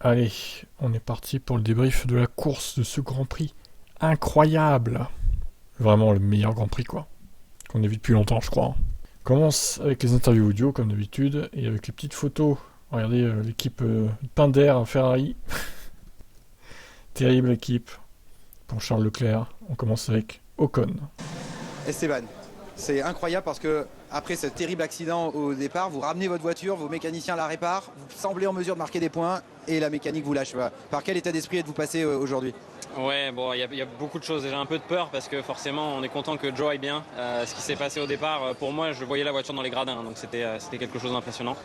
Allez, on est parti pour le débrief de la course de ce Grand Prix. Incroyable! Vraiment le meilleur Grand Prix, quoi. Qu'on a vu depuis longtemps, je crois. On commence avec les interviews audio, comme d'habitude, et avec les petites photos. Regardez l'équipe Pinder Ferrari. Terrible équipe. Pour Charles Leclerc, on commence avec Ocon. Esteban, c'est incroyable parce que après ce terrible accident au départ, vous ramenez votre voiture, vos mécaniciens la réparent, vous semblez en mesure de marquer des points et la mécanique vous lâche pas. Par quel état d'esprit êtes-vous passé aujourd'hui? Ouais, bon, il y a beaucoup de choses. Déjà un peu de peur parce que forcément, on est content que Joe aille bien. Ce qui s'est passé au départ, pour moi, je voyais la voiture dans les gradins, donc c'était quelque chose d'impressionnant.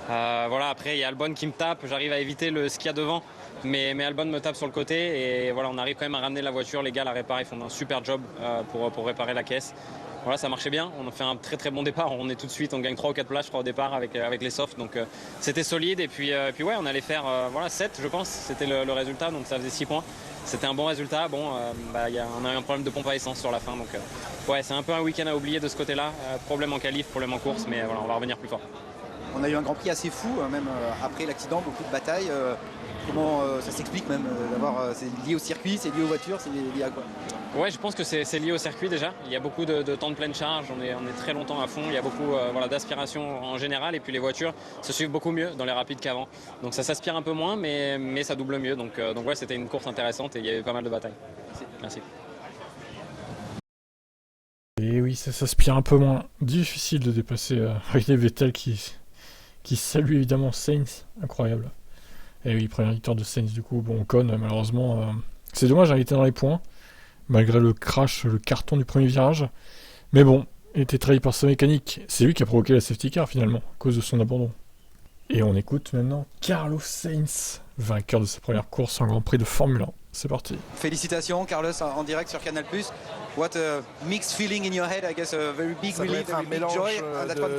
Voilà, après, il y a Albon qui me tape, j'arrive à éviter ce qu'il y a devant, mais Albon me tape sur le côté et voilà, on arrive quand même à ramener la voiture. Les gars la réparent, ils font un super job pour réparer la caisse. Voilà, ça marchait bien, on a fait un très très bon départ, on est tout de suite, on gagne 3 ou 4 places je crois au départ avec les softs, donc c'était solide et puis ouais, on allait faire 7 je pense, c'était le résultat, donc ça faisait 6 points. C'était un bon résultat. Bon, on a eu un problème de pompe à essence sur la fin. Donc, ouais, c'est un peu un week-end à oublier de ce côté-là. Problème en qualif, problème en course, mais voilà, on va revenir plus fort. On a eu un Grand Prix assez fou, même après l'accident, beaucoup de batailles. Comment ça s'explique même d'avoir, c'est lié au circuit, c'est lié aux voitures, c'est lié à quoi? Ouais, je pense que c'est lié au circuit déjà. Il y a beaucoup de temps de pleine charge, on est très longtemps à fond. Il y a beaucoup d'aspiration en général et puis les voitures se suivent beaucoup mieux dans les rapides qu'avant. Donc ça s'aspire un peu moins, mais ça double mieux. Donc ouais, c'était une course intéressante et il y avait pas mal de batailles. Merci. Et oui, ça s'aspire un peu moins. Difficile de dépasser Riley Vettel qui salue évidemment Sainz. Incroyable. Et oui, première victoire de Sainz du coup. Bon, Ocon, malheureusement, c'est dommage, il était dans les points. Malgré le crash, le carton du premier virage. Mais bon, il était trahi par sa mécanique. C'est lui qui a provoqué la safety car finalement, à cause de son abandon. Et on écoute maintenant Carlos Sainz, vainqueur de sa première course en Grand Prix de Formule 1. C'est parti. Félicitations Carlos en direct sur Canal+. What a mixed feeling in your head, I guess a very big relief, un mélange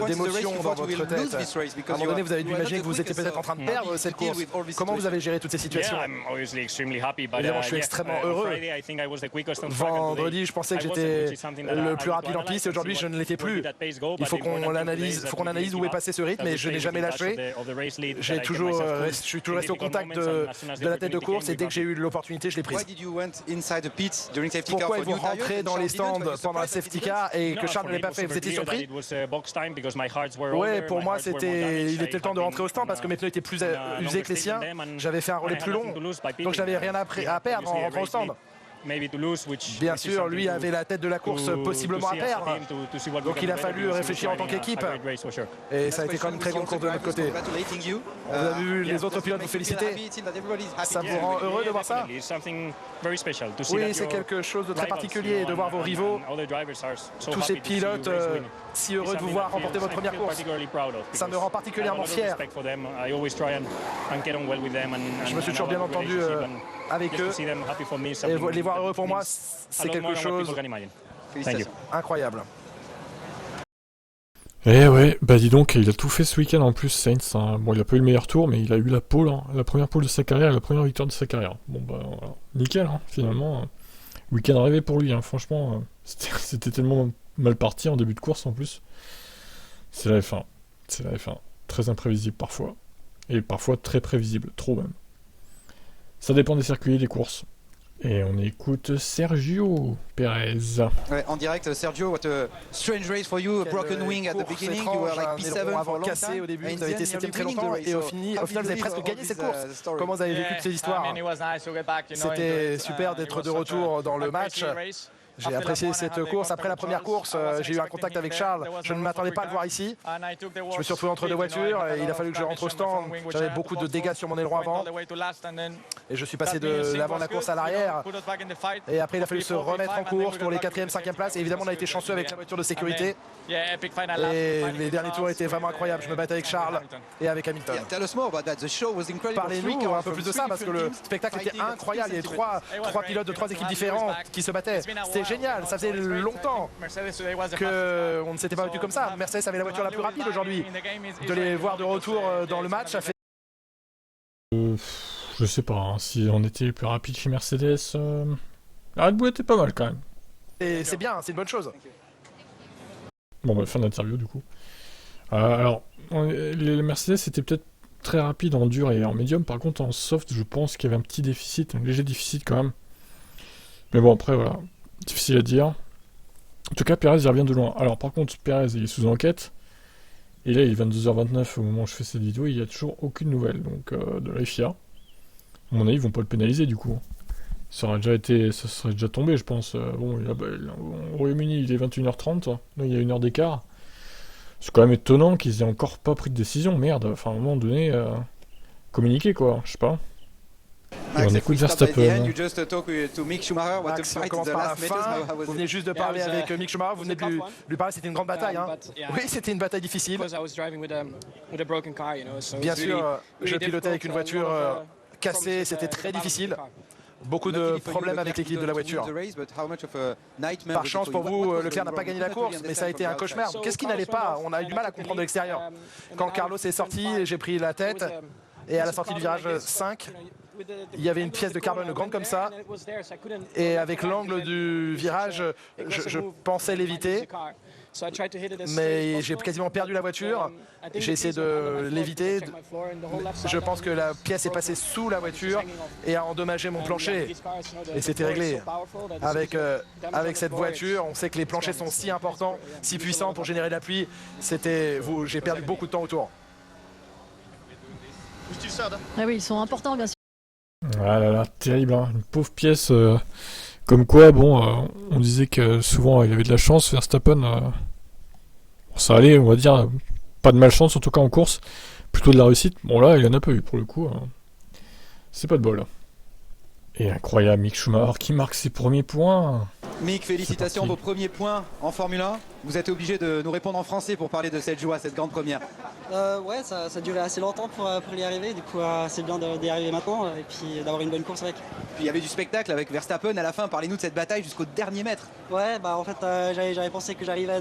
d'émotions dans votre tête. À un moment donné, vous avez dû imaginer que vous étiez peut-être en train de perdre cette course. Comment vous avez géré toutes ces situations? Évidemment, je suis extrêmement heureux. Vendredi, je pensais que j'étais le plus rapide en piste et aujourd'hui, je ne l'étais plus. Il faut qu'on analyse où est passé ce rythme et je n'ai jamais lâché. Je suis toujours resté au contact de la tête de course et dès que j'ai eu l'opportunité, je l'ai prise. Pourquoi êtes-vous rentré dans les stands pendant la safety car et que Charles ne l'ait pas fait? Vous étiez surpris? Oui, pour moi, il était le temps de rentrer au stand parce que mes pneus étaient plus usés que les siens. J'avais fait un relais plus long, donc je n'avais rien à perdre en rentrant au stand. Bien sûr, lui avait la tête de la course possiblement à perdre, donc il a fallu réfléchir en tant qu'équipe et ça a été quand même une très grande course de notre côté. Vous avez vu les autres pilotes vous féliciter, ça vous rend heureux de voir ça? Oui, c'est quelque chose de très particulier de voir vos rivaux, tous ces pilotes si heureux de vous voir remporter votre première course. Ça me rend particulièrement fier. Je me suis toujours bien entendu avec eux et les voir heureux pour moi, c'est quelque chose incroyable. Eh ouais, bah dis donc, il a tout fait ce week-end en plus, Sainz. Hein. Bon, il a pas eu le meilleur tour, mais il a eu la pole, hein, la première pole de sa carrière et la première victoire de sa carrière. Bon bah voilà, nickel, hein, finalement. Week-end rêvé pour lui, hein, franchement. C'était tellement mal parti en début de course en plus. C'est la F1. C'est la F1. Très imprévisible parfois. Et parfois très prévisible, trop même. Ça dépend des circuits et des courses. Et on écoute Sergio Perez. Ouais, en direct, Sergio, what a strange race for you, a broken wing at the beginning, you were like P7 for a long cassé au début, vous avez été 7ème très longtemps et au final vous avez presque gagné cette course. Comment vous avez vécu toutes ces histoires? C'était super d'être de retour dans le match. J'ai apprécié cette course. Après la première course, j'ai eu un contact avec Charles. Je ne m'attendais pas à le voir ici. Je me suis retrouvé entre deux voitures et il a fallu que je rentre au stand. J'avais beaucoup de dégâts sur mon aileron avant. Et je suis passé de l'avant de la course à l'arrière. Et après, il a fallu se remettre en course pour les 4e, 5e places. Et évidemment, on a été chanceux avec la voiture de sécurité. Et les derniers tours étaient vraiment incroyables. Je me battais avec Charles et avec Hamilton. Parlez-nous un peu plus de ça parce que le spectacle était incroyable. Il y avait trois pilotes de 3 équipes différentes qui se battaient. C'était génial, ça faisait longtemps qu'on ne s'était pas battu comme ça. Mercedes avait la voiture la plus rapide aujourd'hui. De les voir de retour dans le match, ça fait... Je sais pas, hein, si on était plus rapide chez Mercedes, la Red Bull était pas mal quand même. Et c'est bien, c'est une bonne chose. Bon bah fin d'interview du coup. Alors, les Mercedes étaient peut-être très rapide en dur et en médium. Par contre, en soft, je pense qu'il y avait un petit déficit, un léger déficit quand même. Mais bon, après, voilà, difficile à dire. En tout cas, Perez, il revient de loin. Alors, par contre, Perez, il est sous enquête. Et là, il est 22h29 au moment où je fais cette vidéo. Il n'y a toujours aucune nouvelle donc, de la FIA. À mon avis, ils vont pas le pénaliser du coup. Ça serait déjà tombé, je pense. Bon, au Royaume-Uni, il est 21h30. Donc, il y a 1 heure d'écart. C'est quand même étonnant qu'ils aient encore pas pris de décision. Merde, enfin, à un moment donné, communiquer quoi, je sais pas. Et on écoute Verstappen. Max, on commence par la fin. Vous venez juste de parler avec Mick Schumacher, vous venez de lui parler, c'était une grande bataille. Hein. Oui, c'était une bataille difficile. Bien sûr, je pilotais avec une voiture cassée, c'était très difficile. Beaucoup de problèmes avec l'équilibre de la voiture. Par chance pour vous, Leclerc n'a pas gagné la course, mais ça a été un cauchemar. Qu'est-ce qui n'allait pas? On a eu du mal à comprendre de l'extérieur. Quand Carlos est sorti, j'ai pris la tête, et à la sortie du virage 5, il y avait une pièce de carbone grande comme ça, et avec l'angle du virage, je pensais l'éviter. Mais j'ai quasiment perdu la voiture, j'ai essayé de l'éviter, je pense que la pièce est passée sous la voiture et a endommagé mon plancher, et c'était réglé. Avec cette voiture, on sait que les planchers sont si importants, si puissants pour générer de la pluie, j'ai perdu beaucoup de temps autour. Ah oui, ils sont importants bien sûr. Ah là là, terrible, hein. Une pauvre pièce. Comme quoi, bon, on disait que souvent il avait de la chance, Verstappen. Ça allait, on va dire, pas de malchance en tout cas en course, plutôt de la réussite. Bon là, il en a pas eu pour le coup. C'est pas de bol. Et incroyable, Mick Schumacher qui marque ses premiers points. Mick, félicitations, vos premiers points en Formule 1. Vous êtes obligé de nous répondre en français pour parler de cette joie, cette grande première. Ouais, ça a duré assez longtemps pour y arriver. Du coup, c'est bien d'y arriver maintenant et puis d'avoir une bonne course avec. Puis il y avait du spectacle avec Verstappen à la fin. Parlez-nous de cette bataille jusqu'au dernier mètre. Ouais, bah en fait, j'avais pensé que j'arrivais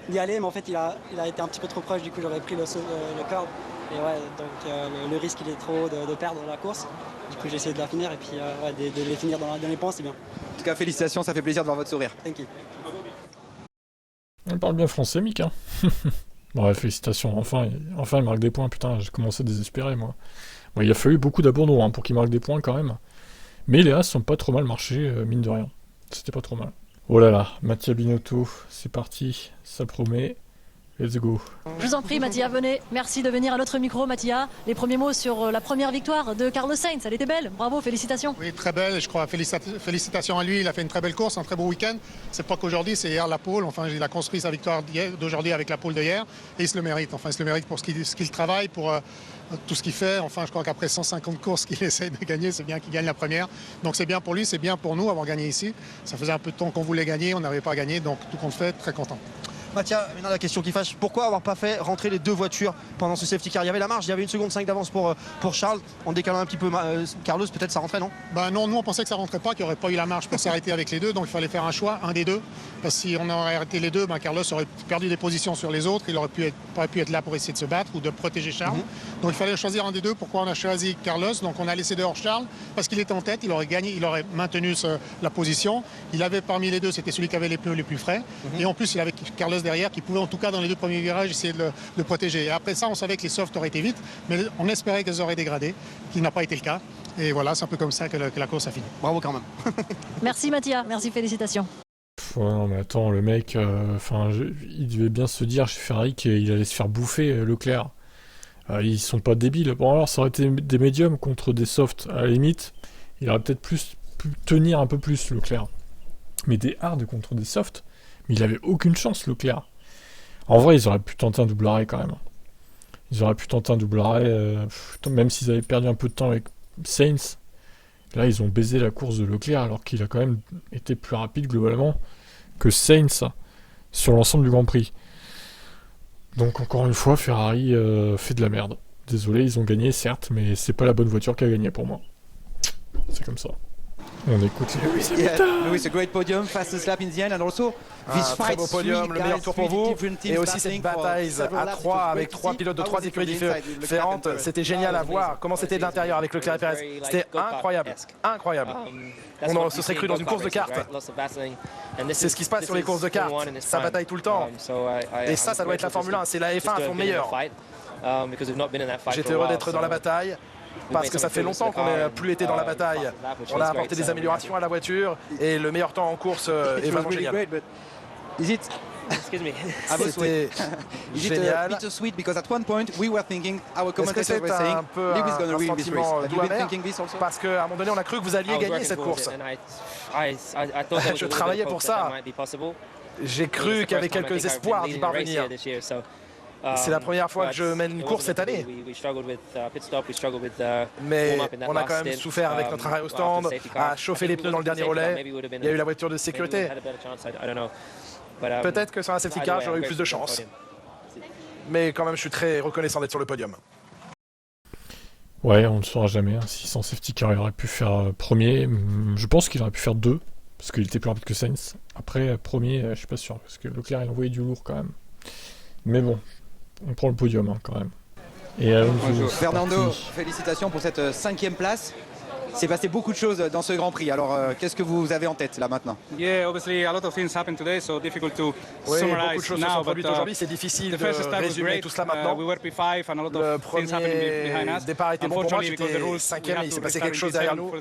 d'y aller, mais en fait, il a été un petit peu trop proche. Du coup, j'aurais pris le curb. Et ouais, donc le risque, il est trop haut de perdre la course. Du coup, j'ai essayé de la finir et puis de les finir dans les points, c'est bien. En tout cas, félicitations, ça fait plaisir de voir votre sourire. Thank you. On parle bien français, Mick, hein. Ouais, félicitations, enfin il marque des points, putain, j'ai commencé à désespérer, moi. Bon, il a fallu beaucoup d'abandon hein, pour qu'il marque des points, quand même. Mais les As sont pas trop mal marché, mine de rien. C'était pas trop mal. Oh là là, Mattia Binotto, c'est parti, ça promet. Let's go. Je vous en prie, Mattia, venez. Merci de venir à notre micro, Mattia. Les premiers mots sur la première victoire de Carlos Sainz. Elle était belle. Bravo, félicitations. Oui, très belle. Je crois, félicitations à lui. Il a fait une très belle course, un très beau week-end. C'est pas qu'aujourd'hui, c'est hier la pole. Enfin, il a construit sa victoire d'aujourd'hui avec la pole d'hier. Et il se le mérite. Enfin, il se le mérite pour ce qu'il travaille, pour tout ce qu'il fait. Enfin, je crois qu'après 150 courses qu'il essaie de gagner, c'est bien qu'il gagne la première. Donc, c'est bien pour lui, c'est bien pour nous avoir gagné ici. Ça faisait un peu de temps qu'on voulait gagner, on n'avait pas gagné. Donc, tout compte fait, très content. Mathias, maintenant la question qui fâche, pourquoi avoir pas fait rentrer les deux voitures pendant ce safety car? Il y avait la marge, il y avait 1,5 seconde d'avance pour Charles, en décalant un petit peu Carlos, peut-être ça rentrait, non? Ben non, nous on pensait que ça rentrait pas, qu'il n'y aurait pas eu la marge pour s'arrêter avec les deux, donc il fallait faire un choix, un des deux. Parce que si on aurait arrêté les deux, ben Carlos aurait perdu des positions sur les autres, il aurait pas pu être là pour essayer de se battre ou de protéger Charles. Donc il fallait choisir un des deux. Pourquoi on a choisi Carlos? Donc on a laissé dehors Charles, parce qu'il était en tête, il aurait gagné, il aurait maintenu la position. Il avait parmi les deux, c'était celui qui avait les pneus les plus frais. Et en plus il avait Carlos derrière qui pouvait en tout cas dans les deux premiers virages essayer de le protéger. Et après ça, on savait que les softs auraient été vite, mais on espérait qu'elles auraient dégradé, ce qui n'a pas été le cas. Et voilà, c'est un peu comme ça que la course a fini. Bravo quand même. Merci Mathias, merci, félicitations. Ouais, non mais attends, le mec, il devait bien se dire chez Ferrari qu'il allait se faire bouffer Leclerc. Ils sont pas débiles. Bon alors, ça aurait été des médiums contre des softs. À la limite, il aurait peut-être pu tenir un peu plus Leclerc. Mais des hards contre des softs, mais il avait aucune chance Leclerc. En vrai, ils auraient pu tenter un double arrêt quand même. Ils auraient pu tenter un double arrêt, même s'ils avaient perdu un peu de temps avec Sainz. Là, ils ont baisé la course de Leclerc alors qu'il a quand même été plus rapide globalement que Sainz sur l'ensemble du Grand Prix. Donc encore une fois, Ferrari fait de la merde. Désolé, ils ont gagné certes, mais c'est pas la bonne voiture qui a gagné pour moi. C'est comme ça. On écoute Lewis Hamilton. Lewis, a great podium, fastest lap in the end, and also this très fight. beau podium, le meilleur tour pour vous. Et aussi cette bataille à 3 avec 3 pilotes de 3 écuries différentes. C'était génial à voir. Comment c'était de l'intérieur avec Leclerc et Perez. C'était incroyable. Incroyable. On se serait cru dans une course de cartes. C'est ce qui se passe sur les courses de cartes. Ça bataille tout le temps. Et ça doit être la Formule 1. C'est la F1 à son meilleur. J'étais heureux d'être dans la bataille parce que ça fait longtemps qu'on n'a plus été dans la bataille. On a apporté des améliorations à la voiture et le meilleur temps en course est vraiment génial. Excuse me. C'était génial. Bittersweet because at one point we were thinking our commentators were saying Lewis going to win this race. Have you been thinking this also? Parce qu'à un moment donné, on a cru que vous alliez gagner cette course. Je travaillais pour ça. J'ai cru qu'il y avait quelques espoirs d'y parvenir. C'est la première fois que je mène une course cette année. Mais on a quand même souffert avec notre arrêt au stand, à chauffer les pneus dans le dernier relais. Il y a eu la voiture de sécurité. Peut-être que sur un safety car, j'aurais eu plus de chance. Mais quand même, je suis très reconnaissant d'être sur le podium. Ouais, on ne le saura jamais. Hein. Si sans safety car, il aurait pu faire premier. Je pense qu'il aurait pu faire 2, parce qu'il était plus rapide que Sainz. Après, premier, je suis pas sûr, parce que Leclerc, il envoyait du lourd quand même. Mais bon, on prend le podium hein, quand même. Et Fernando, félicitations pour cette 5e place. Il s'est passé beaucoup de choses dans ce Grand Prix. Alors, qu'est-ce que vous avez en tête là maintenant? Oui, beaucoup de choses se sont produites aujourd'hui. C'est difficile de résumer tout cela maintenant. Le premier départ était bon pour moi. J'étais 5e et il s'est passé quelque chose derrière nous.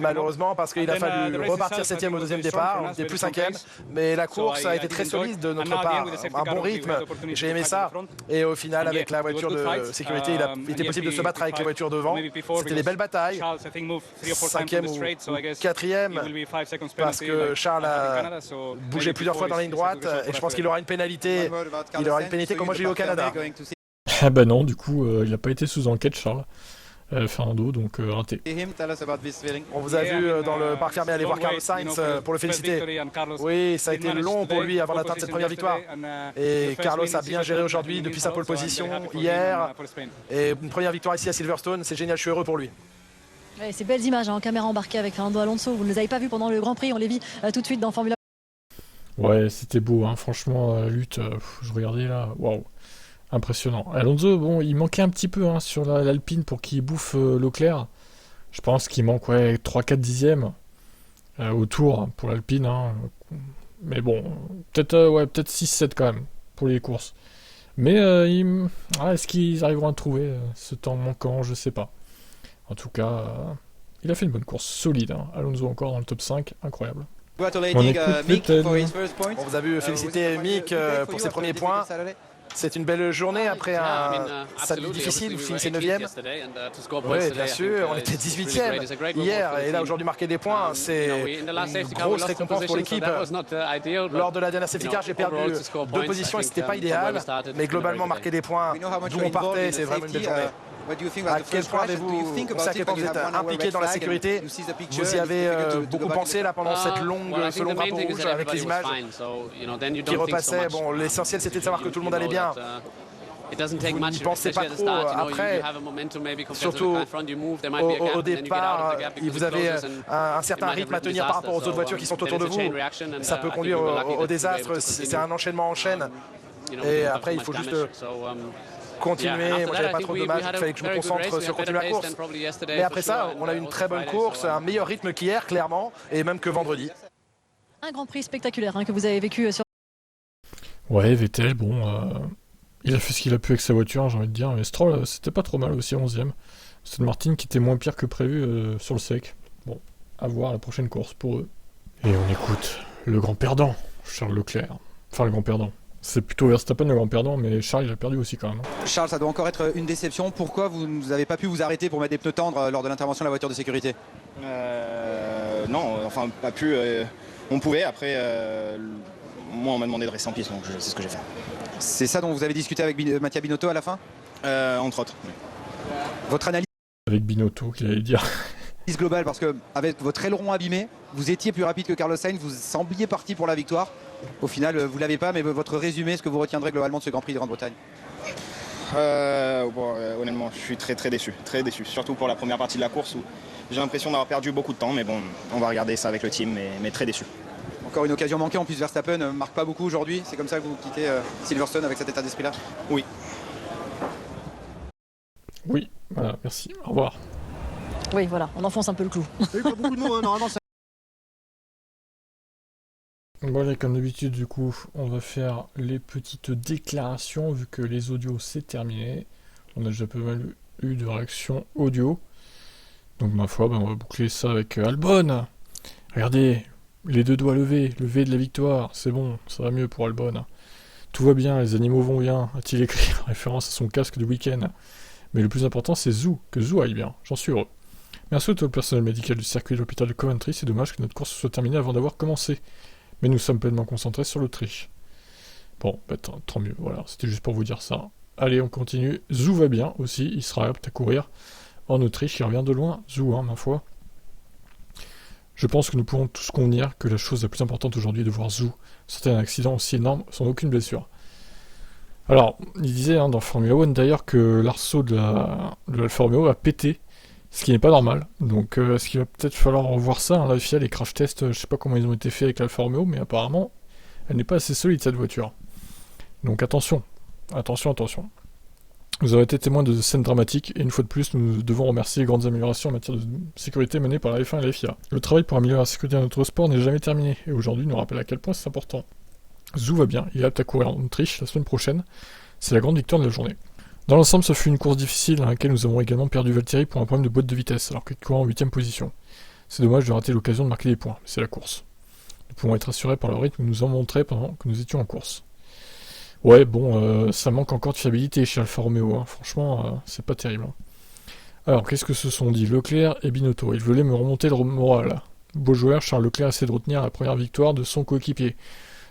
Malheureusement, parce qu'il a fallu repartir 7e au deuxième départ. On n'était plus 5e. Mais la course a été très solide de notre part. Un bon rythme. J'ai aimé ça. Et au final, avec la voiture de sécurité, il était possible de se battre avec les voitures devant. C'était des belles batailles. 5e ou 4e, parce que Charles a bougé plusieurs fois dans la ligne droite et je pense qu'il aura une pénalité. Il aura une pénalité comme moi j'ai eu au Canada. Ah bah non, du coup, il n'a pas été sous enquête, Charles. Fernando, donc raté. On vous a vu dans le parc fermé aller voir Carlos Sainz pour le féliciter. Oui, ça a été long pour lui avant d'atteindre cette première victoire. Et Carlos a bien géré aujourd'hui depuis sa pole position hier. Et une première victoire ici à Silverstone, c'est génial, je suis heureux pour lui. Ouais, ces belles images en caméra embarquée avec Fernando Alonso, vous ne les avez pas vues pendant le Grand Prix, on les vit tout de suite dans Formula 1. Ouais, c'était beau, hein. Franchement, lutte, je regardais là, waouh, impressionnant. Alonso, bon, il manquait un petit peu hein, sur l'Alpine pour qu'il bouffe Leclerc. Je pense qu'il manque 3-4 dixièmes au tour hein, pour l'Alpine. Hein. Mais bon, peut-être 6-7 quand même pour les courses. Mais est-ce qu'ils arriveront à trouver ce temps manquant? Je sais pas. En tout cas, il a fait une bonne course, solide. Hein. Alonso encore dans le top 5, incroyable. On vous a vu féliciter Mick pour ses premiers points. C'est une belle journée après un samedi difficile, vous finissez 9e. Oui, bien sûr, on était 18e hier et là aujourd'hui marquer des points, c'est une grosse récompense pour l'équipe. Lors de la dernière safety car, j'ai perdu 2 positions et c'était pas idéal, mais globalement marquer des points d'où on partait, c'est vraiment une belle journée. À quel point avez-vous, à quel point vous êtes impliqué dans la sécurité? Vous y avez beaucoup pensé là pendant ce long drapeau rouge avec les images qui repassaient. Bon, l'essentiel c'était de savoir que tout le monde allait bien. Vous n'y pensez pas trop après, surtout au départ, vous avez un certain rythme à tenir par rapport aux autres voitures qui sont autour de vous. Ça peut conduire au désastre, c'est un enchaînement en chaîne. Et après, il faut juste continuer. Moi, j'avais pas trop de dommages, il fallait que je me concentre sur continuer la course. Mais après ça, on a eu une très bonne course, un meilleur rythme qu'hier, clairement, et même que vendredi. Un Grand Prix spectaculaire hein, que vous avez vécu sur... Ouais, Vettel, bon, il a fait ce qu'il a pu avec sa voiture, j'ai envie de dire, mais Stroll, c'était pas trop mal aussi, 11e. Aston Martin qui était moins pire que prévu sur le sec. Bon, à voir la prochaine course pour eux. Et on écoute le grand perdant, Charles Leclerc. Enfin, le grand perdant. C'est plutôt Verstappen le grand perdant, mais Charles il a perdu aussi quand même. Charles, ça doit encore être une déception. Pourquoi vous n'avez pas pu vous arrêter pour mettre des pneus tendres lors de l'intervention de la voiture de sécurité? Non, enfin pas pu. On pouvait, après, moi on m'a demandé de rester en piste, donc c'est ce que j'ai fait. C'est ça dont vous avez discuté avec Mattia Binotto à la fin? Entre autres. Oui. Votre analyse? Avec Binotto, qu'il allait dire. Globale, parce que avec votre aileron abîmé, vous étiez plus rapide que Carlos Sainz, vous sembliez parti pour la victoire. Au final, vous l'avez pas, mais votre résumé, ce que vous retiendrez globalement de ce Grand Prix de Grande-Bretagne? Honnêtement, je suis très déçu, surtout pour la première partie de la course où j'ai l'impression d'avoir perdu beaucoup de temps, mais bon, on va regarder ça avec le team, mais très déçu. Encore une occasion manquée, en plus Verstappen ne marque pas beaucoup aujourd'hui, c'est comme ça que vous quittez Silverstone avec cet état d'esprit-là? Oui. Oui, voilà, merci, au revoir. Oui, voilà, on enfonce un peu le clou. Il n'y a eu pas beaucoup de mots, normalement. Bon. Bon, allez, comme d'habitude, du coup, on va faire les petites déclarations, vu que les audios, c'est terminé. On a déjà pas mal eu de réactions audio. Donc, ma foi, on va boucler ça avec Albon. Regardez, les 2 doigts levés, le V de la victoire, c'est bon, ça va mieux pour Albon. Tout va bien, les animaux vont bien, a-t-il écrit en référence à son casque de week-end. Mais le plus important, c'est Zou, que Zou aille bien, j'en suis heureux. Merci à tout le personnel médical du circuit de l'hôpital de Coventry, c'est dommage que notre course soit terminée avant d'avoir commencé. Mais nous sommes pleinement concentrés sur l'Autriche. Bon, tant mieux, voilà, c'était juste pour vous dire ça. Allez, on continue. Zou va bien aussi, il sera apte à courir en Autriche, il revient de loin, Zou, ma foi. Je pense que nous pouvons tous convenir que la chose la plus importante aujourd'hui est de voir Zou sortir d'un accident aussi énorme sans aucune blessure. Alors, il disait dans Formula One d'ailleurs que l'arceau de l'Alfa Romeo a pété, ce qui n'est pas normal. Donc, est-ce qu'il va peut-être falloir revoir ça, la FIA, les crash tests, je sais pas comment ils ont été faits avec l'Alfa Romeo, mais apparemment, elle n'est pas assez solide cette voiture. Donc attention. Vous avez été témoin de scènes dramatiques, et une fois de plus, nous devons remercier les grandes améliorations en matière de sécurité menées par la F1 et la FIA. Le travail pour améliorer la sécurité de notre sport n'est jamais terminé, et aujourd'hui nous rappelle à quel point c'est important. Zou va bien, il est apte à courir en Autriche la semaine prochaine, c'est la grande victoire de la journée. Dans l'ensemble, ce fut une course difficile dans laquelle nous avons également perdu Valtteri pour un problème de boîte de vitesse, alors qu'il courait en 8ème position. C'est dommage de rater l'occasion de marquer des points, mais c'est la course. Nous pouvons être assurés par le rythme que nous avons montré pendant que nous étions en course. Ouais, bon, ça manque encore de fiabilité chez Alfa Romeo, franchement, c'est pas terrible. Alors, qu'est-ce que se sont dit Leclerc et Binotto? Ils voulaient me remonter le moral. Beau joueur, Charles Leclerc essaie de retenir la première victoire de son coéquipier.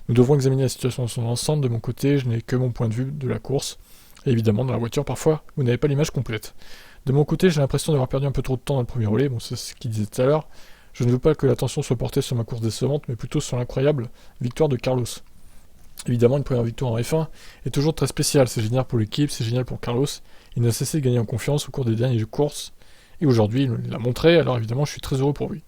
Nous devrons examiner la situation dans son ensemble. De mon côté, je n'ai que mon point de vue de la course. Et évidemment, dans la voiture, parfois, vous n'avez pas l'image complète. De mon côté, j'ai l'impression d'avoir perdu un peu trop de temps dans le premier relais. Bon, c'est ce qu'il disait tout à l'heure. Je ne veux pas que l'attention soit portée sur ma course décevante, mais plutôt sur l'incroyable victoire de Carlos. Évidemment, une première victoire en F1 est toujours très spéciale. C'est génial pour l'équipe, c'est génial pour Carlos. Il n'a cessé de gagner en confiance au cours des dernières courses. Et aujourd'hui, il l'a montré, alors évidemment, je suis très heureux pour lui.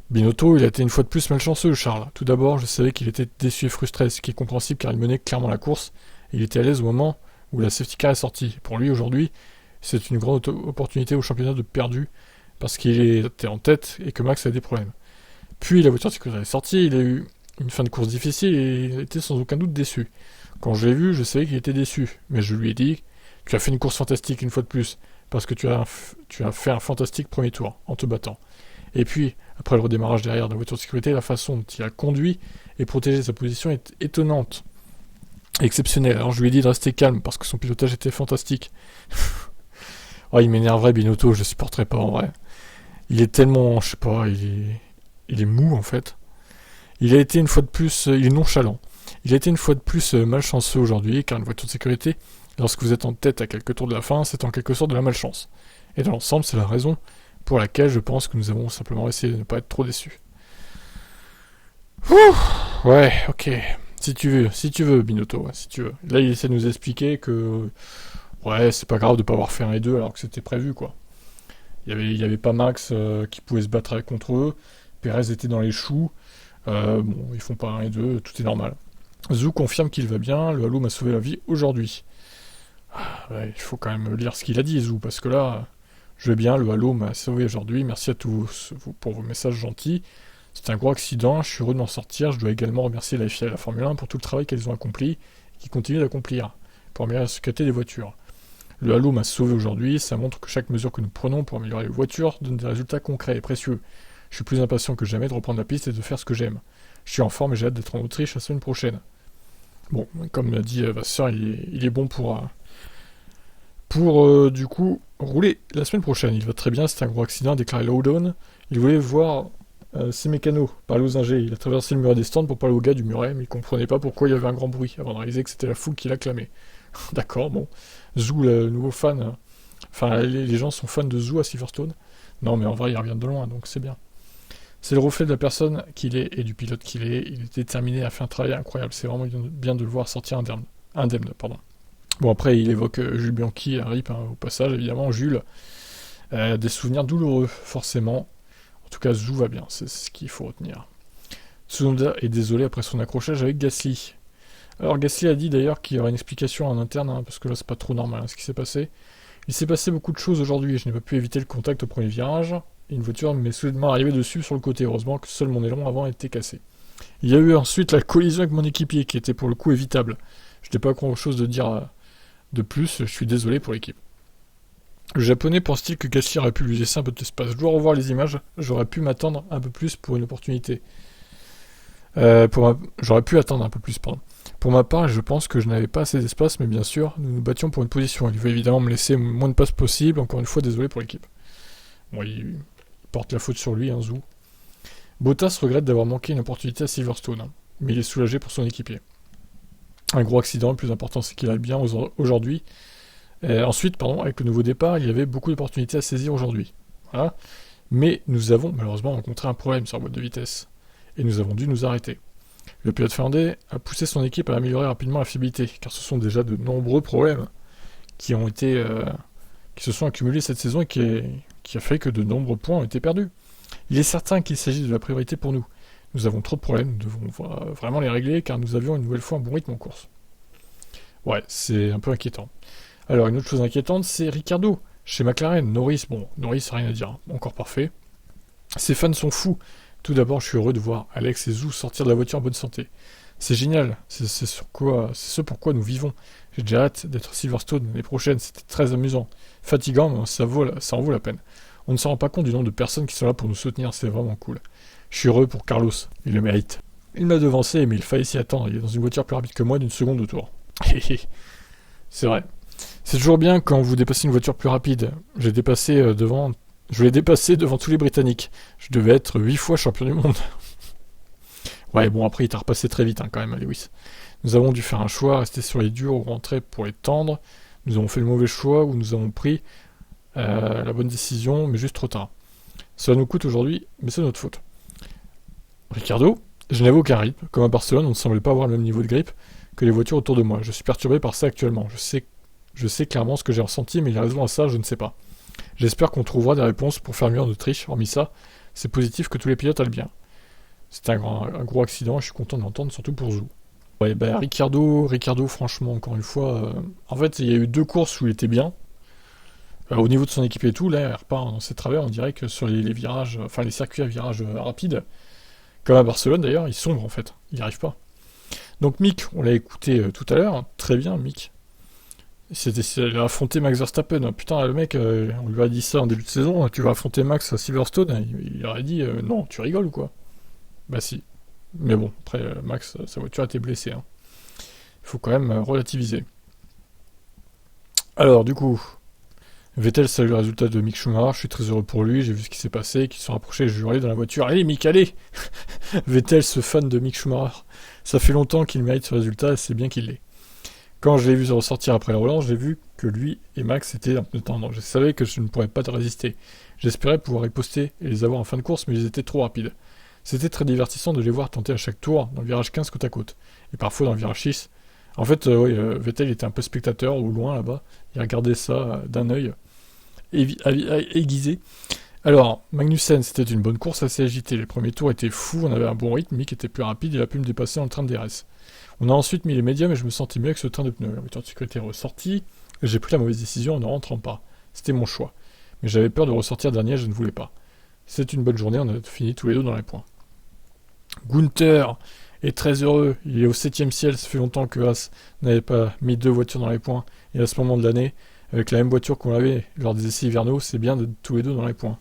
Binotto, il a été une fois de plus malchanceux, Charles. Tout d'abord, je savais qu'il était déçu et frustré, ce qui est compréhensible car il menait clairement la course. Et il était à l'aise au moment où la safety car est sortie. Pour lui, aujourd'hui, c'est une grande opportunité au championnat de perdu parce qu'il était en tête et que Max a des problèmes. Puis la voiture de sécurité est sortie, il a eu une fin de course difficile et il était sans aucun doute déçu. Quand je l'ai vu, je savais qu'il était déçu, mais je lui ai dit « Tu as fait une course fantastique une fois de plus, parce que tu as fait un fantastique premier tour en te battant. » Et puis, après le redémarrage derrière de la voiture de sécurité, la façon dont il a conduit et protégé sa position est étonnante, exceptionnelle. Alors je lui ai dit de rester calme, parce que son pilotage était fantastique. Oh, il m'énerverait Binotto, je le supporterais pas en vrai. Il est tellement, je sais pas, il est mou en fait. Il a été une fois de plus, il est nonchalant. Il a été une fois de plus malchanceux aujourd'hui, car une voiture de sécurité, lorsque vous êtes en tête à quelques tours de la fin, c'est en quelque sorte de la malchance. Et dans l'ensemble, c'est la raison pour laquelle je pense que nous avons simplement essayé de ne pas être trop déçus. Ouh, ouais, ok. Si tu veux, Binotto, ouais, si tu veux. Là, il essaie de nous expliquer que, ouais, c'est pas grave de pas avoir fait 1 et 2 alors que c'était prévu, quoi. Il y avait pas Max qui pouvait se battre contre eux. Perez était dans les choux. Bon, ils font pas 1 et 2, tout est normal. Zou confirme qu'il va bien, le halo m'a sauvé la vie aujourd'hui. Ouais, il faut quand même lire ce qu'il a dit, Zou, parce que là, je vais bien, le halo m'a sauvé aujourd'hui, merci à tous pour vos messages gentils. C'est un gros accident, je suis heureux de m'en sortir, je dois également remercier la FIA et la Formule 1 pour tout le travail qu'elles ont accompli, et qui continuent d'accomplir, pour améliorer la sécurité des voitures. Le halo m'a sauvé aujourd'hui, ça montre que chaque mesure que nous prenons pour améliorer les voitures donne des résultats concrets et précieux. Je suis plus impatient que jamais de reprendre la piste et de faire ce que j'aime. Je suis en forme et j'ai hâte d'être en Autriche la semaine prochaine. Bon, comme l'a dit Vasseur, il est bon pour du coup rouler la semaine prochaine. Il va très bien, c'est un gros accident, a déclaré Loudon. Il voulait voir ses mécanos parler aux ingés. Il a traversé le muret des stands pour parler aux gars du muret, mais il comprenait pas pourquoi il y avait un grand bruit, avant de réaliser que c'était la foule qui l'acclamait. D'accord, bon. Zou, le nouveau fan. Enfin, les gens sont fans de Zou à Silverstone. Non, mais en vrai, il revient de loin, donc c'est bien. C'est le reflet de la personne qu'il est et du pilote qu'il est. Il est déterminé à faire un travail incroyable. C'est vraiment bien de le voir sortir indemne. Bon, après, il évoque Jules Bianchi, un rip, au passage, évidemment. Jules, des souvenirs douloureux, forcément. En tout cas, Zou va bien, c'est ce qu'il faut retenir. Tsunoda est désolé après son accrochage avec Gasly. Alors, Gasly a dit d'ailleurs qu'il y aurait une explication en interne, parce que là, c'est pas trop normal ce qui s'est passé. Il s'est passé beaucoup de choses aujourd'hui, et je n'ai pas pu éviter le contact au premier virage. Une voiture m'est soudainement arrivée dessus sur le côté. Heureusement que seul mon aileron avant était cassé. Il y a eu ensuite la collision avec mon équipier, qui était pour le coup évitable. Je n'ai pas grand chose de dire de plus, je suis désolé pour l'équipe. Le japonais pense-t-il que Gasly aurait pu lui laisser un peu d'espace? Je dois revoir les images, j'aurais pu m'attendre un peu plus pour une opportunité. J'aurais pu attendre un peu plus, pardon. Pour ma part, je pense que je n'avais pas assez d'espace, mais bien sûr, nous nous battions pour une position. Il veut évidemment me laisser le moins de place possible, encore une fois, désolé pour l'équipe. Bon, il porte la faute sur lui, hein, Zou. Bottas regrette d'avoir manqué une opportunité à Silverstone, hein, mais il est soulagé pour son équipier. Un gros accident, le plus important c'est qu'il aille bien aujourd'hui. Ensuite, avec le nouveau départ, il y avait beaucoup d'opportunités à saisir aujourd'hui. Voilà. Mais nous avons malheureusement rencontré un problème sur la boîte de vitesse. Et nous avons dû nous arrêter. Le pilote finlandais a poussé son équipe à améliorer rapidement la fiabilité, car ce sont déjà de nombreux problèmes qui se sont accumulés cette saison et qui a fait que de nombreux points ont été perdus. Il est certain qu'il s'agit de la priorité pour nous. Nous avons trop de problèmes, nous devons vraiment les régler, car nous avions une nouvelle fois un bon rythme en course. Ouais, c'est un peu inquiétant. Alors, une autre chose inquiétante, c'est Ricciardo. Chez McLaren, Norris, rien à dire, hein, encore parfait. Ses fans sont fous. Tout d'abord, je suis heureux de voir Alex et Zou sortir de la voiture en bonne santé. C'est génial, c'est ce pourquoi nous vivons. J'ai déjà hâte d'être Silverstone l'année prochaine, c'était très amusant. Fatigant, mais ça en vaut la peine. On ne se rend pas compte du nombre de personnes qui sont là pour nous soutenir, c'est vraiment cool. Je suis heureux pour Carlos, il le mérite. Il m'a devancé, mais il fallait s'y attendre, il est dans une voiture plus rapide que moi d'une seconde au tour. C'est vrai. C'est toujours bien quand vous dépassez une voiture plus rapide. Je l'ai dépassé devant tous les Britanniques. Je devais être 8 fois champion du monde. Ouais, bon, après, il t'a repassé très vite, hein, quand même, Lewis. Nous avons dû faire un choix, rester sur les durs ou rentrer pour les tendres. Nous avons fait le mauvais choix ou nous avons pris la bonne décision, mais juste trop tard. Cela nous coûte aujourd'hui, mais c'est notre faute. Ricciardo, je n'avais aucun rythme. Comme à Barcelone, on ne semblait pas avoir le même niveau de grippe que les voitures autour de moi. Je suis perturbé par ça actuellement. Je sais clairement ce que j'ai ressenti, mais il y a raison à ça, je ne sais pas. J'espère qu'on trouvera des réponses pour faire mieux en Autriche. Hormis ça, c'est positif que tous les pilotes aillent bien. C'était un gros accident, je suis content de l'entendre, surtout pour Zou. Ouais, Ricciardo, franchement, encore une fois, en fait, il y a eu 2 courses où il était bien. Au niveau de son équipe et tout, là, il repart dans ses travers, on dirait que sur les virages, les circuits à virages rapides, comme à Barcelone d'ailleurs, il sombre en fait, il n'y arrive pas. Donc Mick, on l'a écouté tout à l'heure, très bien Mick. Il a affronté Max Verstappen. Putain, le mec, on lui a dit ça en début de saison, tu vas affronter Max à Silverstone. Il aurait dit, non, tu rigoles ou quoi? Bah si. Mais bon, après, Max, sa voiture a été blessée. Hein. Il faut quand même relativiser. Alors, du coup, Vettel salue le résultat de Mick Schumacher. Je suis très heureux pour lui. J'ai vu ce qui s'est passé, qu'ils se sont rapprochés. Je hurlé dans la voiture. Allez, Mick, allez. Vettel, ce fan de Mick Schumacher. Ça fait longtemps qu'il mérite ce résultat et c'est bien qu'il l'ait. Quand je l'ai vu ressortir après la relance, j'ai vu que lui et Max étaient en tendance. Je savais que je ne pourrais pas te résister. J'espérais pouvoir riposter et les avoir en fin de course, mais ils étaient trop rapides. C'était très divertissant de les voir tenter à chaque tour dans le virage 15 côte à côte, et parfois dans le virage 6. En fait, Vettel était un peu spectateur, au loin là-bas. Il regardait ça d'un œil aiguisé. Alors, Magnussen, c'était une bonne course assez agitée. Les premiers tours étaient fous, on avait un bon rythme, Mick était plus rapide, il a pu me dépasser dans le train de DRS. On a ensuite mis les médiums et je me sentais mieux avec ce train de pneus. La voiture de sécurité est ressortie, et j'ai pris la mauvaise décision en ne rentrant pas. C'était mon choix. Mais j'avais peur de ressortir dernier, je ne voulais pas. C'est une bonne journée, on a fini tous les deux dans les points. Gunther est très heureux, il est au 7ème ciel, ça fait longtemps que Haas n'avait pas mis 2 voitures dans les points, et à ce moment de l'année, avec la même voiture qu'on avait lors des essais hivernaux, c'est bien d'être tous les deux dans les points.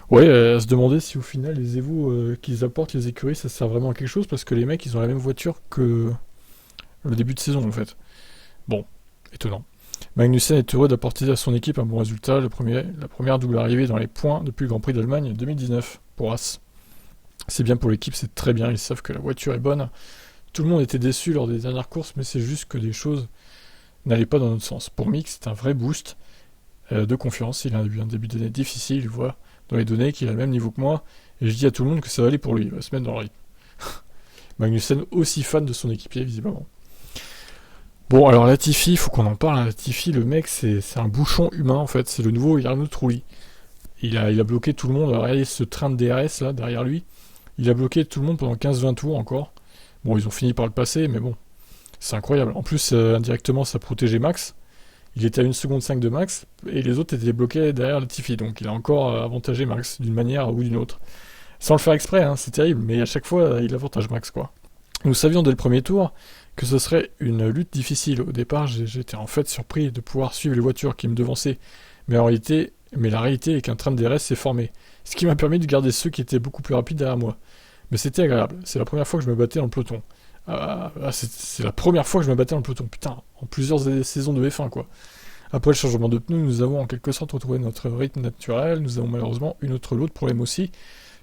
Ouais, à se demander si au final les Evo qu'ils apportent, les écuries, ça sert vraiment à quelque chose, parce que les mecs, ils ont la même voiture que le début de saison, en fait. Bon, étonnant. Magnussen est heureux d'apporter à son équipe un bon résultat, la première double arrivée dans les points depuis le Grand Prix d'Allemagne 2019 pour Haas. C'est bien pour l'équipe, c'est très bien, ils savent que la voiture est bonne. Tout le monde était déçu lors des dernières courses, mais c'est juste que les choses n'allaient pas dans notre sens. Pour Mick, c'est un vrai boost de confiance. Il a eu un début d'année difficile, il voit dans les données qu'il a le même niveau que moi, et je dis à tout le monde que ça va aller pour lui, il va se mettre dans le rythme. Magnussen aussi fan de son équipier, visiblement. Bon, alors Latifi, il faut qu'on en parle. Latifi, le mec, c'est un bouchon humain, en fait. C'est le nouveau Jarno Trulli. Il a bloqué tout le monde. Regardez ce train de DRS, là, derrière lui. Il a bloqué tout le monde pendant 15-20 tours, encore. Bon, ils ont fini par le passer, mais bon. C'est incroyable. En plus, indirectement, ça protégeait Max. Il était à 1 seconde 5 de Max, et les autres étaient bloqués derrière Latifi. Donc, il a encore avantagé Max, d'une manière ou d'une autre. Sans le faire exprès, hein, c'est terrible, mais à chaque fois, il avantage Max, quoi. Nous savions dès le premier tour que ce serait une lutte difficile. Au départ, j'étais en fait surpris de pouvoir suivre les voitures qui me devançaient, mais la réalité est qu'un train de DRS s'est formé, ce qui m'a permis de garder ceux qui étaient beaucoup plus rapides derrière moi. Mais c'était agréable, c'est la première fois que je me battais dans le peloton. C'est la première fois que je me battais dans le peloton, putain, en plusieurs saisons de F1, quoi. Après le changement de pneus, nous avons en quelque sorte retrouvé notre rythme naturel, nous avons malheureusement eu notre lot de problèmes aussi.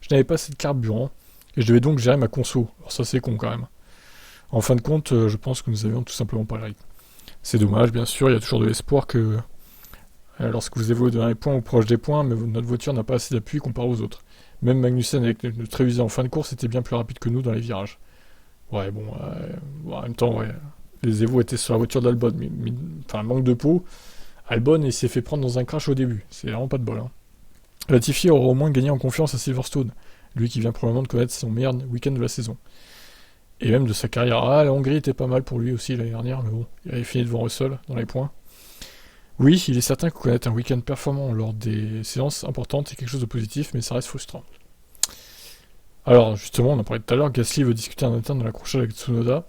Je n'avais pas assez de carburant, et je devais donc gérer ma conso. Alors ça c'est con quand même. En fin de compte, je pense que nous avions tout simplement pas le rythme. C'est dommage, bien sûr, il y a toujours de l'espoir que lorsque vous évoluez dans les points ou proche des points, mais notre voiture n'a pas assez d'appui comparé aux autres. Même Magnussen avec le Trevisan en fin de course était bien plus rapide que nous dans les virages. Ouais, bon, en même temps, ouais, les Evo étaient sur la voiture d'Albon, enfin, manque de peau. Albon, il s'est fait prendre dans un crash au début, c'est vraiment pas de bol. Hein. Latifi aura au moins gagné en confiance à Silverstone, lui qui vient probablement de connaître son meilleur week-end de la saison. Et même de sa carrière. Ah, la Hongrie était pas mal pour lui aussi l'année dernière, mais bon, il avait fini devant Russell dans les points. Oui, il est certain que connaître un week-end performant lors des séances importantes est quelque chose de positif, mais ça reste frustrant. Alors, justement, on en parlait tout à l'heure, Gasly veut discuter en interne de l'accrochage avec Tsunoda.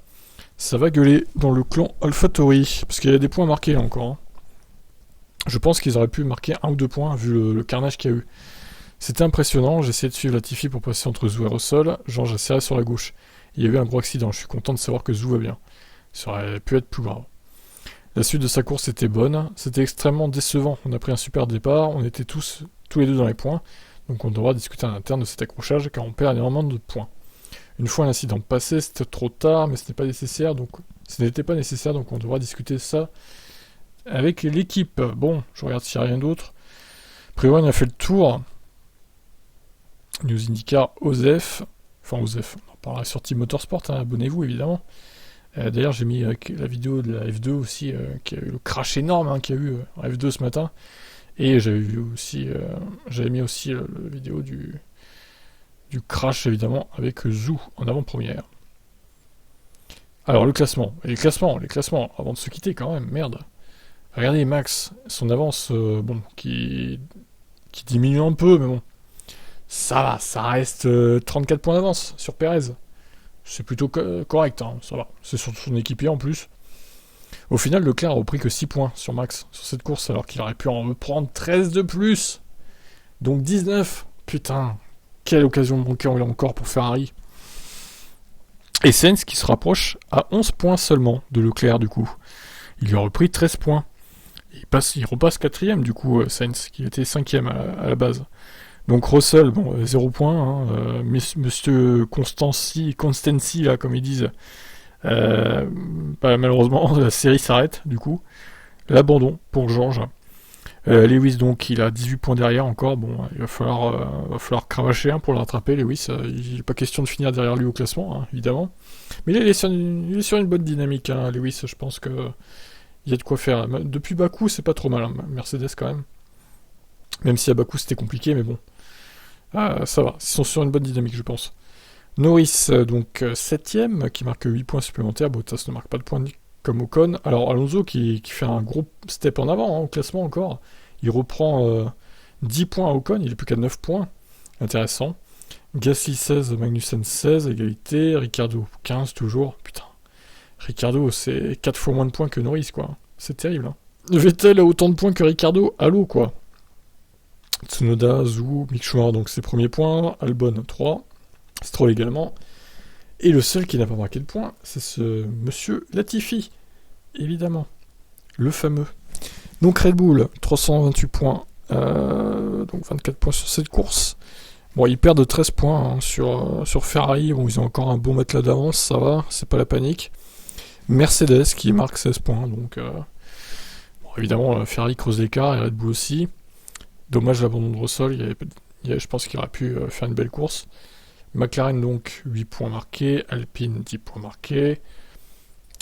Ça va gueuler dans le clan AlphaTauri, parce qu'il y a des points marqués là encore. Hein. Je pense qu'ils auraient pu marquer 1 ou 2 points, vu le carnage qu'il y a eu. C'était impressionnant, j'ai essayé de suivre Latifi pour passer entre Zhou et Russell, genre j'ai serré sur la gauche. Il y a eu un gros accident, je suis content de savoir que Zhou va bien. Ça aurait pu être plus grave. La suite de sa course était bonne, c'était extrêmement décevant. On a pris un super départ, on était tous les deux dans les points, donc on devra discuter en interne de cet accrochage car on perd énormément de points. Une fois l'incident passé, c'était trop tard, mais ce n'était pas nécessaire, donc on devra discuter ça avec l'équipe. Bon, je regarde s'il n'y a rien d'autre. A priori, on a fait le tour. News IndyCar Osef, on en parlera sur Team Motorsport, hein, abonnez-vous évidemment. D'ailleurs, j'ai mis la vidéo de la F2 aussi, qui a eu le crash énorme qu'il y a eu en F2 ce matin. Et j'avais mis aussi la vidéo du crash évidemment avec Zhou en avant-première. Alors le classement, les classements, avant de se quitter quand même, merde. Regardez Max, son avance, qui diminue un peu, mais bon. Ça va, ça reste 34 points d'avance sur Perez. C'est plutôt correct, hein, ça va. C'est sur son équipier en plus. Au final, Leclerc a repris que 6 points sur Max sur cette course, alors qu'il aurait pu en reprendre 13 de plus. Donc 19. Putain, quelle occasion manquée encore pour Ferrari. Et Sainz qui se rapproche à 11 points seulement de Leclerc du coup. Il lui a repris 13 points. Il repasse 4ème du coup, Sainz, qui était 5ème à la base. Donc Russell, 0 points, hein, Monsieur Constancy, là, comme ils disent. Malheureusement, la série s'arrête, du coup. L'abandon pour George. Lewis, donc, il a 18 points derrière encore. Bon, il va falloir cravacher pour le rattraper, Lewis. Il n'est pas question de finir derrière lui au classement, hein, évidemment. Mais là, il est sur une bonne dynamique, hein, Lewis. Je pense que il y a de quoi faire. Depuis Bakou, c'est pas trop mal, hein, Mercedes, quand même. Même si à Bakou, c'était compliqué, mais bon. Ça va. Ils sont sur une bonne dynamique, je pense. Norris, donc 7ème, qui marque 8 points supplémentaires. Bottas ne marque pas de points comme Ocon. Alors Alonso qui fait un gros step en avant, hein, au classement encore. Il reprend 10 points à Ocon, il est plus qu'à 9 points. Intéressant. Gasly 16, Magnussen 16, égalité. Ricciardo 15 toujours. Putain. Ricciardo, c'est 4 fois moins de points que Norris, quoi. C'est terrible, hein. Vettel a autant de points que Ricciardo. Allô, quoi. Tsunoda, Zhou, Mick Schumacher, donc ses premiers points. Albon 3. Stroll également. Et le seul qui n'a pas marqué de points, c'est ce monsieur Latifi. Évidemment. Le fameux. Donc Red Bull, 328 points. Donc 24 points sur cette course. Bon, ils perdent 13 points hein, sur Ferrari. Bon, ils ont encore un bon matelas d'avance, ça va, c'est pas la panique. Mercedes qui marque 16 points. Donc, évidemment, Ferrari creuse l'écart et Red Bull aussi. Dommage l'abandon de Russell. Je pense qu'il aurait pu faire une belle course. McLaren donc 8 points marqués, Alpine 10 points marqués.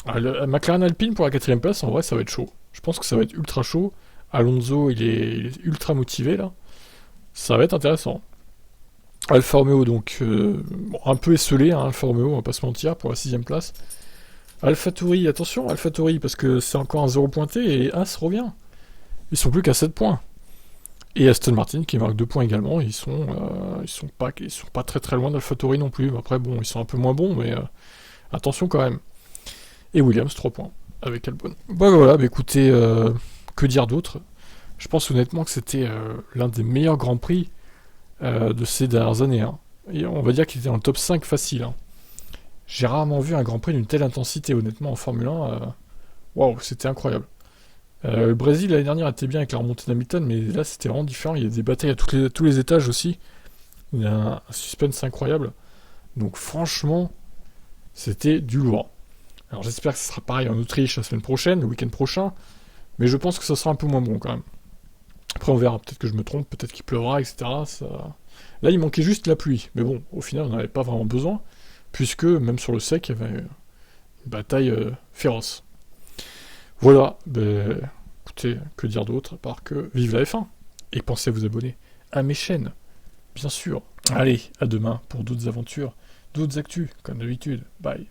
McLaren Alpine pour la 4ème place, en vrai ça va être chaud. Je pense que ça va être ultra chaud. Alonso il est ultra motivé là. Ça va être intéressant. Alfa Romeo donc un peu esselé, hein, Alfa Romeo, on va pas se mentir, pour la 6ème place. AlphaTauri, attention AlphaTauri parce que c'est encore un 0 pointé et As revient. Ils sont plus qu'à 7 points. Et Aston Martin qui marque 2 points également. Ils sont pas très très loin d'AlphaTauri non plus. Après bon, ils sont un peu moins bons, mais attention quand même. Et Williams 3 points avec Albon. Bah voilà, bah écoutez, que dire d'autre? Je pense honnêtement que c'était l'un des meilleurs Grands Prix de ces dernières années. Hein. Et on va dire qu'il était dans le top 5 facile. Hein. J'ai rarement vu un Grand Prix d'une telle intensité, honnêtement, en Formule 1. Waouh, c'était incroyable. Le Brésil, l'année dernière, était bien avec la remontée d'Hamilton, mais là, c'était vraiment différent. Il y a des batailles à tous les étages aussi. Il y a un suspense incroyable. Donc, franchement, c'était du lourd. Alors, j'espère que ce sera pareil en Autriche la semaine prochaine, le week-end prochain. Mais je pense que ça sera un peu moins bon, quand même. Après, on verra. Peut-être que je me trompe, peut-être qu'il pleuvra, etc. Là, il manquait juste la pluie. Mais bon, au final, on n'avait pas vraiment besoin. Puisque, même sur le sec, il y avait une bataille féroce. Voilà, écoutez, que dire d'autre, à part que vive la F1. Et pensez à vous abonner à mes chaînes, bien sûr. Allez, à demain pour d'autres aventures, d'autres actus, comme d'habitude. Bye.